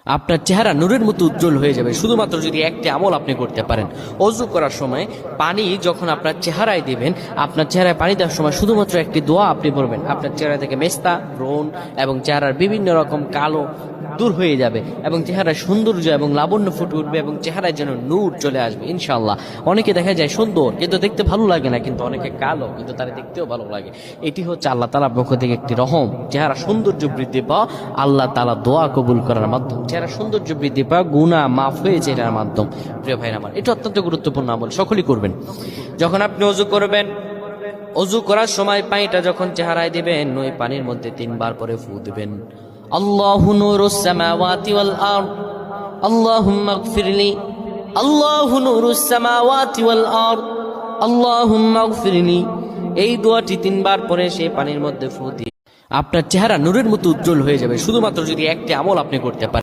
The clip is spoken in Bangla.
আপনার চেহারা নূরের মতো উজ্জ্বল হয়ে যাবে শুধুমাত্র যদি একটি আমল আপনি করতে পারেন। অজু করার সময় পানি যখন আপনার চেহারায় দিবেন, আপনার চেহারায় পানি দেওয়ার সময় শুধুমাত্র একটি দোয়া আপনি বলবেন, আপনার চেহারা থেকে মেস্তা, ব্রণ এবং চেহারার বিভিন্ন রকম কালো দূর হয়ে যাবে এবং চেহারায় সৌন্দর্য এবং লাবণ্য ফুটে উঠবে এবং চেহারায় যেন নূর চলে আসবে ইনশাআল্লাহ। অনেকে দেখা যায় সুন্দর কিন্তু দেখতে ভালো লাগে না, কিন্তু অনেকে কালো কিন্তু তারা দেখতেও ভালো লাগে। এটি হচ্ছে আল্লাহ তাআলার পক্ষ থেকে একটি রহম। চেহারা সৌন্দর্য বৃদ্ধি পাওয়া আল্লাহ তাআলা দোয়া কবুল করার মাধ্যম, চেহারা সৌন্দর্য বৃদ্ধি পাওয়া গুনাহ মাফ হয়েছে এটার মাধ্যম। প্রিয় ভাইরা আমার, এটা অত্যন্ত গুরুত্বপূর্ণ আমল, সকলেই করবেন। যখন আপনি অজু করবেন, অজু করার সময় পানিটা যখন চেহারায় দিবেন, ওই পানির মধ্যে 3 বার পরে ফু দিবেন। আল্লাহু নূরুস সামাওয়াতি ওয়াল আরদ, আল্লাহুম্মা ইগফিরলি, আল্লাহু নূরুস সামাওয়াতি ওয়াল আরদ, আল্লাহুম্মা ইগফিরলি। এই দোয়াটি 3 বার পরে সেই পানির মধ্যে ফু দিয়ে আপনার চেহারা নূরের মতো উজ্জ্বল হয়ে যাবে শুধুমাত্র যদি একটি আমল আপনি করতে পারেন।